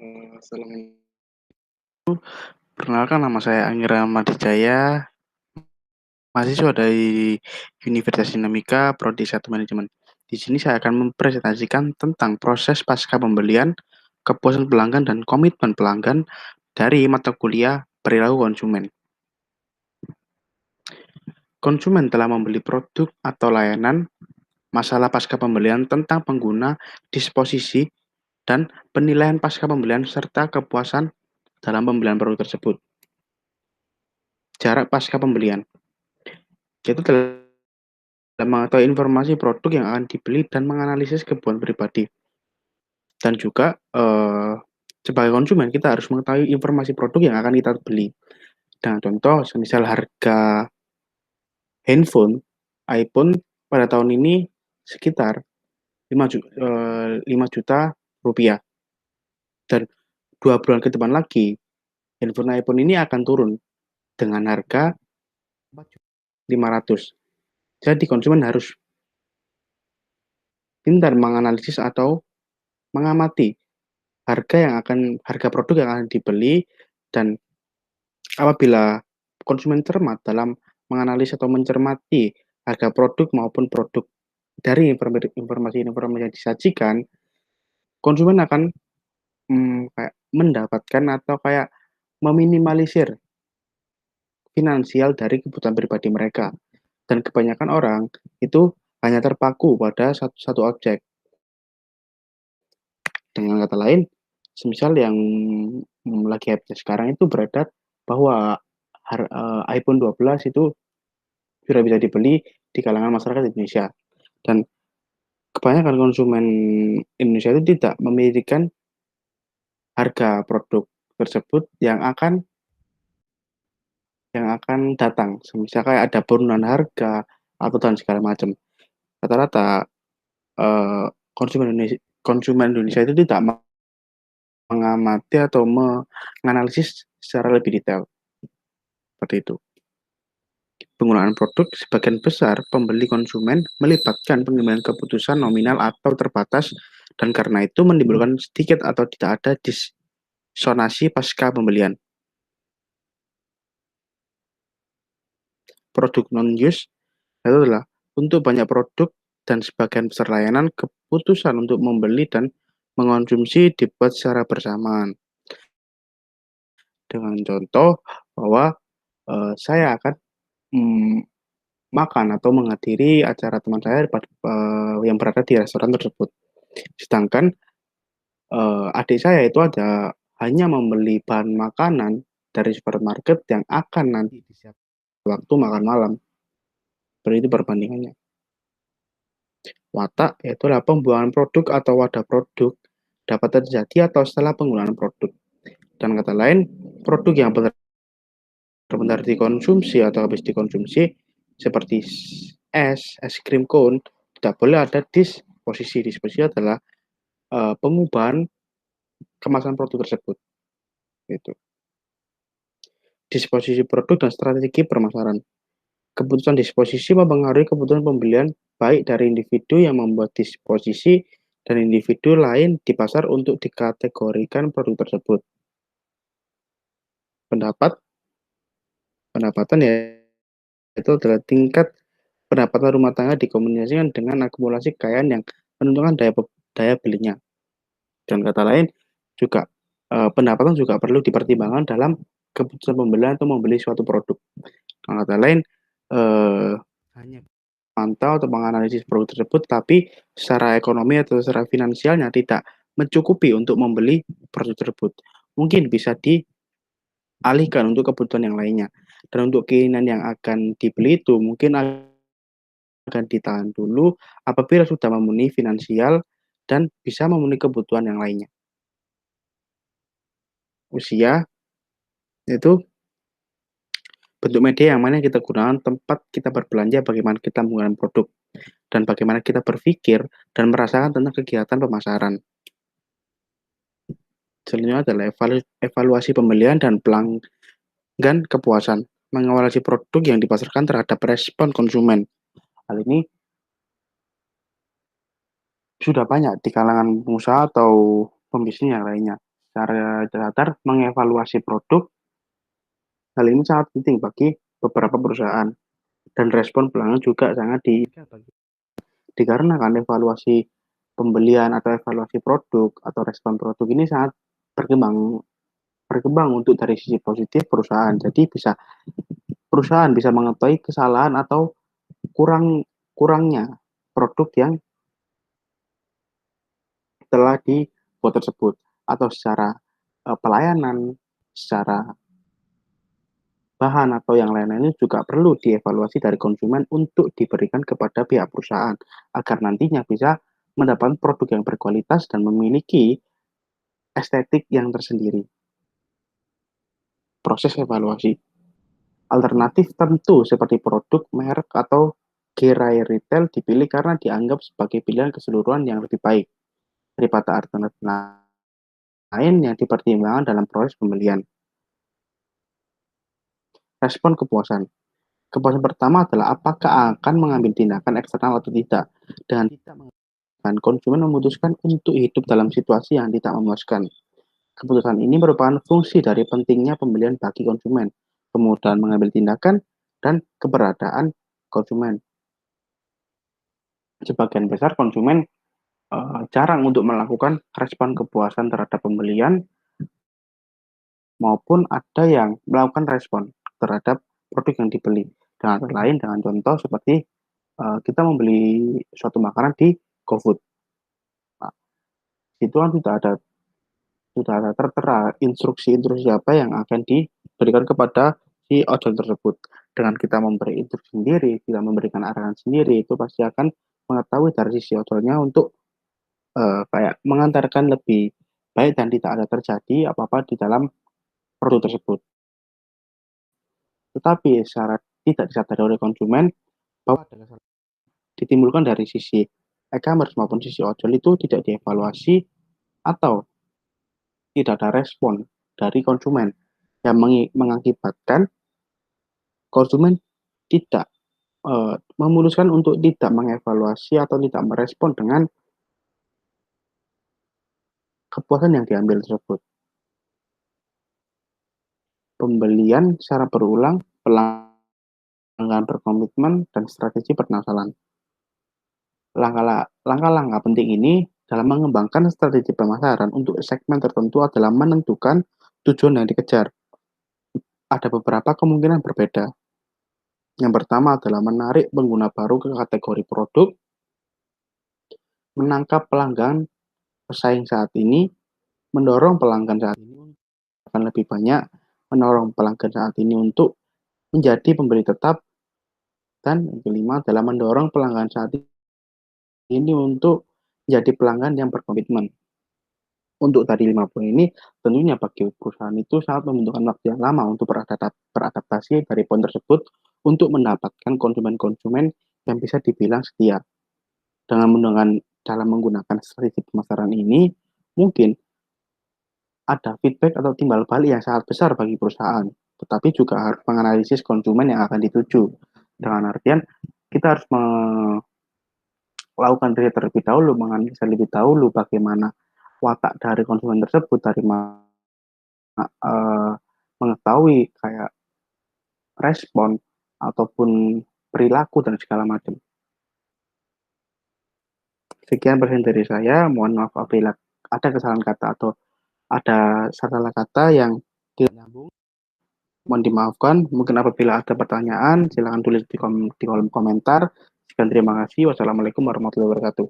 Assalamualaikum. Perkenalkan nama saya Anggi Rahmadi Jaya, mahasiswa dari Universitas Dinamika, Prodi 1 Manajemen. Di sini saya akan mempresentasikan tentang proses pasca pembelian, kepuasan pelanggan, dan komitmen pelanggan dari mata kuliah perilaku konsumen. Konsumen telah membeli produk atau layanan, masalah pasca pembelian tentang pengguna, disposisi, dan penilaian pasca pembelian serta kepuasan dalam pembelian produk tersebut. Jarak pasca pembelian yaitu dalam mengetahui informasi produk yang akan dibeli dan menganalisis kebutuhan pribadi. Dan juga sebagai konsumen kita harus mengetahui informasi produk yang akan kita beli. Dengan contoh, misal harga handphone iPhone pada tahun ini sekitar 5 juta rupiah. Dan 2 bulan ke depan lagi, handphone iPhone ini akan turun dengan harga 4.500.000. Jadi konsumen harus pintar menganalisis atau mengamati harga produk yang akan dibeli, dan apabila konsumen cermat dalam menganalisis atau mencermati harga produk maupun produk dari informasi-informasi yang disajikan, konsumen akan kayak mendapatkan atau kayak meminimalisir finansial dari kebutuhan pribadi mereka. Dan kebanyakan orang itu hanya terpaku pada satu objek. Dengan kata lain, semisal yang lagi hype sekarang itu beredar bahwa iPhone 12 itu sudah bisa dibeli di kalangan masyarakat Indonesia. Dan kebanyakan konsumen Indonesia itu tidak memikirkan harga produk tersebut yang akan datang. Semisal kayak ada penurunan harga atau dan segala macam. Rata-rata konsumen Indonesia itu tidak mengamati atau menganalisis secara lebih detail. Seperti itu. Penggunaan produk sebagian besar pembeli konsumen melibatkan pengambilan keputusan nominal atau terbatas, dan karena itu menimbulkan sedikit atau tidak ada disonansi pasca pembelian. Produk non-use itu adalah untuk banyak produk dan sebagian besar layanan, keputusan untuk membeli dan mengonsumsi dibuat secara bersamaan. Dengan contoh bahwa saya akan makan atau menghadiri acara teman saya yang berada di restoran tersebut. Sedangkan adik saya itu hanya membeli bahan makanan dari supermarket yang akan nanti disiapkan waktu makan malam. Seperti itu perbandingannya. Watak yaitu pembuangan produk atau wadah produk dapat terjadi atau setelah penggunaan produk. Dan kata lain, produk yang benar-benar dikonsumsi atau habis dikonsumsi seperti es krim cone tidak boleh ada disposisi. Disposisi adalah pengubahan kemasan produk tersebut. Itu. Disposisi produk dan strategi permasalahan. Keputusan disposisi mempengaruhi keputusan pembelian baik dari individu yang membuat disposisi dan individu lain di pasar untuk dikategorikan produk tersebut. Pendapatan yaitu adalah tingkat pendapatan rumah tangga dikombinasikan dengan akumulasi kekayaan yang menentukan daya belinya. Dan kata lain juga pendapatan juga perlu dipertimbangkan dalam keputusan pembelian atau membeli suatu produk. Dengan kata lain hanya memantau atau menganalisis produk tersebut, tapi secara ekonomi atau secara finansialnya tidak mencukupi untuk membeli produk tersebut. Mungkin bisa dialihkan untuk kebutuhan yang lainnya. Dan untuk keinginan yang akan dibeli itu mungkin akan ditahan dulu apabila sudah memenuhi finansial dan bisa memenuhi kebutuhan yang lainnya. Usia itu bentuk media yang mana kita gunakan, tempat kita berbelanja, bagaimana kita menggunakan produk, dan bagaimana kita berpikir dan merasakan tentang kegiatan pemasaran. Selanjutnya adalah evaluasi pembelian dan pelanggan kepuasan, mengevaluasi produk yang dipasarkan terhadap respon konsumen. Hal ini sudah banyak di kalangan pengusaha atau pembisnis yang lainnya. secara dasar mengevaluasi produk. Hal ini sangat penting bagi beberapa perusahaan dan respon pelanggan juga sangat dikarenakan evaluasi pembelian atau evaluasi produk atau respon produk ini sangat berkembang berkembang untuk dari sisi positif perusahaan. Jadi perusahaan bisa mengetahui kesalahan atau kurangnya produk yang telah dibuat tersebut atau secara pelayanan, secara bahan atau yang lain-lainnya juga perlu dievaluasi dari konsumen untuk diberikan kepada pihak perusahaan agar nantinya bisa mendapatkan produk yang berkualitas dan memiliki estetik yang tersendiri. Proses evaluasi alternatif tentu seperti produk, merek, atau gerai retail dipilih karena dianggap sebagai pilihan keseluruhan yang lebih baik daripada alternatif lain yang dipertimbangkan dalam proses pembelian. Respon kepuasan. Kepuasan pertama adalah apakah akan mengambil tindakan eksternal atau tidak. Dengan tidak mengambil, konsumen memutuskan untuk hidup dalam situasi yang tidak memuaskan. Keputusan ini merupakan fungsi dari pentingnya pembelian bagi konsumen, kemudahan mengambil tindakan, dan keberadaan konsumen. Sebagian besar konsumen jarang untuk melakukan respon kepuasan terhadap pembelian maupun ada yang melakukan respon terhadap produk yang dibeli. Dengan kata lain, dengan contoh seperti kita membeli suatu makanan di GoFood. Nah, itu kan sudah ada tertera instruksi-instruksi apa yang akan diberikan kepada si ojol tersebut. Dengan kita memberi instruksi sendiri, kita memberikan arahan sendiri, itu pasti akan mengetahui dari sisi ojolnya untuk kayak mengantarkan lebih baik dan tidak ada terjadi apa-apa di dalam produk tersebut. Tetapi secara tidak disadari oleh konsumen bahwa ditimbulkan dari sisi e-commerce maupun sisi ojol itu tidak dievaluasi atau tidak ada respon dari konsumen yang mengakibatkan konsumen tidak memutuskan untuk tidak mengevaluasi atau tidak merespon dengan kepuasan yang diambil tersebut. Pembelian secara berulang, pelanggan berkomitmen, dan strategi permasalahan. Langkah-langkah penting ini dalam mengembangkan strategi pemasaran untuk segmen tertentu adalah menentukan tujuan yang dikejar. Ada beberapa kemungkinan berbeda. Yang pertama adalah menarik pengguna baru ke kategori produk, menangkap pelanggan pesaing saat ini, mendorong pelanggan saat ini akan lebih banyak, mendorong pelanggan saat ini untuk menjadi pembeli tetap, dan yang kelima adalah mendorong pelanggan saat ini untuk menjadi pelanggan yang berkomitmen. Untuk tadi 5 poin ini, tentunya bagi perusahaan itu sangat membutuhkan waktu yang lama untuk beradaptasi dari poin tersebut untuk mendapatkan konsumen-konsumen yang bisa dibilang setia. Dalam menggunakan strategi pemasaran ini, mungkin ada feedback atau timbal balik yang sangat besar bagi perusahaan, tetapi juga harus menganalisis konsumen yang akan dituju. Dengan artian, kita harus melakukan riset terlebih dahulu, menganalisa lebih dahulu bagaimana watak dari konsumen tersebut, dari mengetahui kayak respon ataupun perilaku dan segala macam. Sekian persen dari saya, mohon maaf apabila ada kesalahan kata atau ada salah kata yang tidak nyambung, mohon dimaafkan. Mungkin apabila ada pertanyaan, silahkan tulis di kolom komentar. Sekian terima kasih. Wassalamualaikum warahmatullahi wabarakatuh.